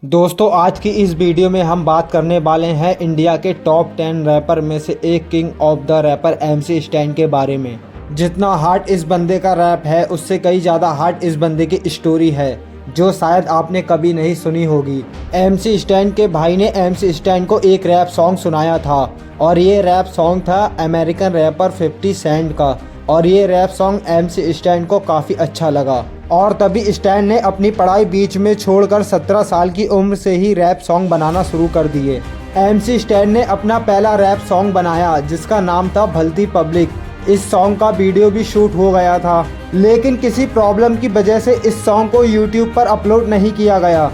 दोस्तों आज की इस वीडियो में हम बात करने वाले हैं इंडिया के टॉप 10 रैपर में से एक king of the rapper MC Stan के बारे में। जितना हार्ड इस बंदे का रैप है उससे कई ज़्यादा हार्ड इस बंदे की स्टोरी है जो शायद आपने कभी नहीं सुनी होगी। MC स्टैन के भाई ने MC स्टैन को एक रैप सॉन्ग सुनाया था और ये रैप सॉन्ग था अमेरिकन रैपर 50 सेंट का और ये रैप सॉन्ग MC स्टैन को काफ़ी अच्छा लगा और तभी स्टैन ने अपनी पढ़ाई बीच में छोड़कर 17 साल की उम्र से ही रैप सॉन्ग बनाना शुरू कर दिए। MC स्टैन ने अपना पहला रैप सॉन्ग बनाया जिसका नाम था भलती पब्लिक। इस सॉन्ग का वीडियो भी शूट हो गया था लेकिन किसी प्रॉब्लम की वजह से इस सॉन्ग को YouTube पर अपलोड नहीं किया गया।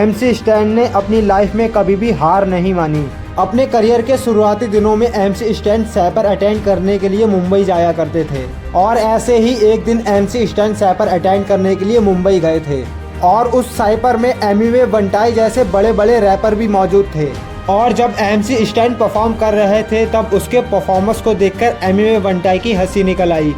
MC स्टैन ने अपनी लाइफ में कभी भी हार नहीं मानी। अपने करियर के शुरुआती दिनों में MC स्टैन सैपर अटेंड करने के लिए मुंबई जाया करते थे और ऐसे ही एक दिन MC स्टैन सैपर अटेंड करने के लिए मुंबई गए थे और उस साइपर में एमिवे बंटाई जैसे बड़े बड़े रैपर भी मौजूद थे और जब MC स्टैन परफॉर्म कर रहे थे तब उसके परफॉर्मेंस को देखकर एमिवे बंटाई की हंसी निकल आई।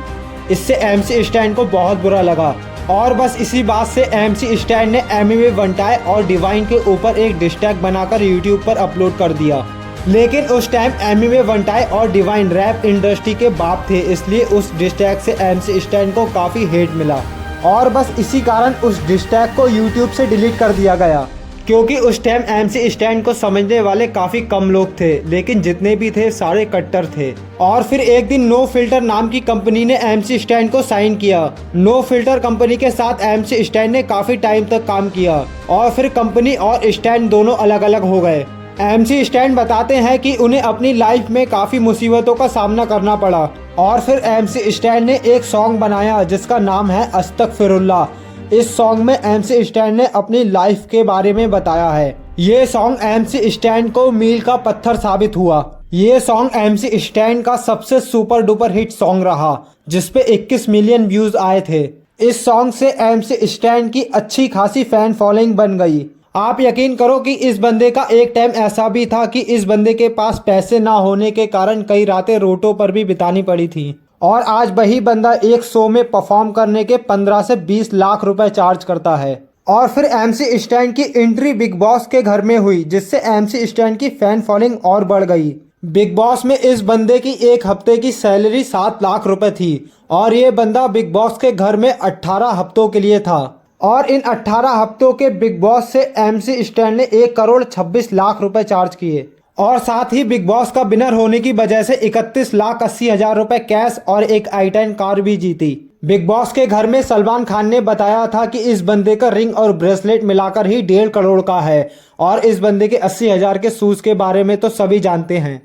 इससे MC स्टैन को बहुत बुरा लगा और बस इसी बात से MC स्टैन ने एमिवे बंटाई और डिवाइन के ऊपर एक डिस ट्रैक बनाकर YouTube पर अपलोड कर दिया। लेकिन उस टाइम एमिवे बंटाई और डिवाइन रैप इंडस्ट्री के बाप थे, इसलिए उस डिस ट्रैक से MC स्टैन को काफ़ी हेट मिला और बस इसी कारण उस डिस ट्रैक को YouTube से डिलीट कर दिया गया क्योंकि उस टाइम MC स्टैन को समझने वाले काफ़ी कम लोग थे, लेकिन जितने भी थे सारे कट्टर थे। और फिर एक दिन नो फिल्टर नाम की कंपनी ने MC स्टैन को साइन किया। नो फिल्टर कंपनी के साथ MC स्टैन ने काफ़ी टाइम तक काम किया और फिर कंपनी और स्टैन दोनों अलग अलग हो गए। MC स्टैन बताते हैं कि उन्हें अपनी लाइफ में काफ़ी मुसीबतों का सामना करना पड़ा और फिर MC स्टैन ने एक सॉन्ग बनाया जिसका नाम है अस्तगफिरुल्लाह। इस सॉन्ग में MC स्टैन ने अपनी लाइफ के बारे में बताया है। ये सॉन्ग MC स्टैन को मील का पत्थर साबित हुआ। ये सॉन्ग MC स्टैन का सबसे सुपर डुपर हिट सॉन्ग रहा जिसपे 21 मिलियन व्यूज आए थे। इस सॉन्ग से MC स्टैन की अच्छी खासी फैन फॉलोइंग बन गई। आप यकीन करो कि इस बंदे का एक टाइम ऐसा भी था कि इस बंदे के पास पैसे ना होने के कारण कई रातें रोटों पर भी बितानी पड़ी थी और आज वही बंदा एक शो में परफॉर्म करने के 15 से 20 लाख रुपए चार्ज करता है। और फिर MC स्टैन की एंट्री बिग बॉस के घर में हुई जिससे MC स्टैन की फैन फॉलोइंग और बढ़ गई। बिग बॉस में इस बंदे की एक हफ्ते की सैलरी 7 लाख रुपए थी और ये बंदा बिग बॉस के घर में 18 हफ्तों के लिए था और इन 18 हफ्तों के बिग बॉस से MC स्टैन ने 1 करोड़ 26 लाख रुपए चार्ज किए और साथ ही बिग बॉस का विनर होने की वजह से 31,80,000 रुपए कैश और एक i10 कार भी जीती। बिग बॉस के घर में सलमान खान ने बताया था कि इस बंदे का रिंग और ब्रेसलेट मिलाकर ही 1.5 करोड़ का है और इस बंदे के 80,000 के शूज के बारे में तो सभी जानते हैं।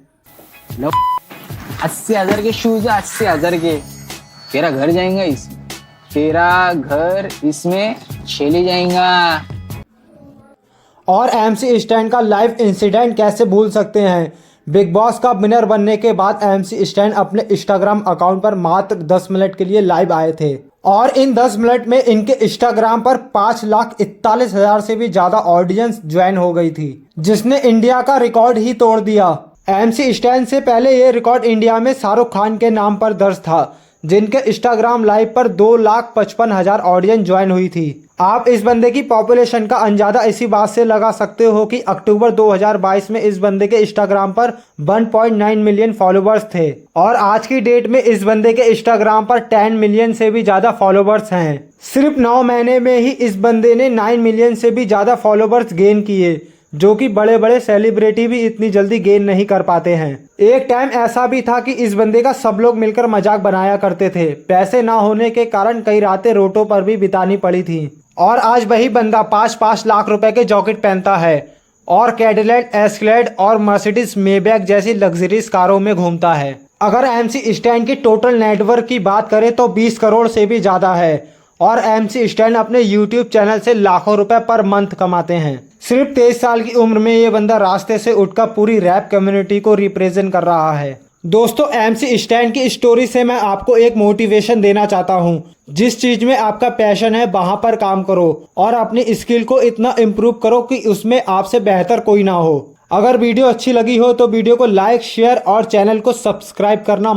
80,000 के शूज है, 80,000 के। तेरा घर जाएगा इसमें, तेरा घर इसमें चले जाएगा। और MC स्टैन का लाइव इंसिडेंट कैसे भूल सकते हैं। बिग बॉस का विनर बनने के बाद MC स्टैन अपने इंस्टाग्राम अकाउंट पर मात्र 10 मिनट के लिए लाइव आए थे और इन 10 मिनट में इनके इंस्टाग्राम पर 5,41,000 से भी ज़्यादा ऑडियंस ज्वाइन हो गई थी जिसने इंडिया का रिकॉर्ड ही तोड़ दिया। MC स्टैन से पहले ये रिकॉर्ड इंडिया में शाहरुख खान के नाम पर दर्ज था जिनके इंस्टाग्राम लाइव पर 2,55,000 ऑडियंस ज्वाइन हुई थी। आप इस बंदे की पॉपुलेशन का अंदाजा इसी बात से लगा सकते हो कि अक्टूबर 2022 में इस बंदे के इंस्टाग्राम पर 1.9 मिलियन फॉलोवर्स थे और आज की डेट में इस बंदे के इंस्टाग्राम पर 10 मिलियन से भी ज़्यादा फॉलोवर्स हैं। सिर्फ 9 महीने में ही इस बंदे ने 9 मिलियन से भी ज़्यादा फॉलोवर्स गेन किए जो कि बड़े बड़े सेलिब्रिटी भी इतनी जल्दी गेन नहीं कर पाते हैं। एक टाइम ऐसा भी था कि इस बंदे का सब लोग मिलकर मजाक बनाया करते थे। पैसे ना होने के कारण कई रातें रोटों पर भी बितानी पड़ी थी और आज वही बंदा 5-5 लाख रुपए के जैकेट पहनता है और कैडिलैक एस्केलेड और मर्सिडीज मेबैक जैसी लग्जरीज कारों में घूमता है। अगर MC स्टैन की टोटल नेटवर्क की बात करें तो 20 करोड़ से भी ज़्यादा है और MC स्टैन अपने YouTube चैनल से लाखों रुपए पर मंथ कमाते हैं। सिर्फ 23 साल की उम्र में ये बंदा रास्ते से उठकर पूरी रैप कम्युनिटी को रिप्रेजेंट कर रहा है। दोस्तों MC स्टैन की स्टोरी से मैं आपको एक मोटिवेशन देना चाहता हूँ। जिस चीज़ में आपका पैशन है वहाँ पर काम करो और अपनी स्किल को इतना इम्प्रूव करो कि उसमें आपसे बेहतर कोई ना हो। अगर वीडियो अच्छी लगी हो तो वीडियो को लाइक, शेयर और चैनल को सब्सक्राइब करना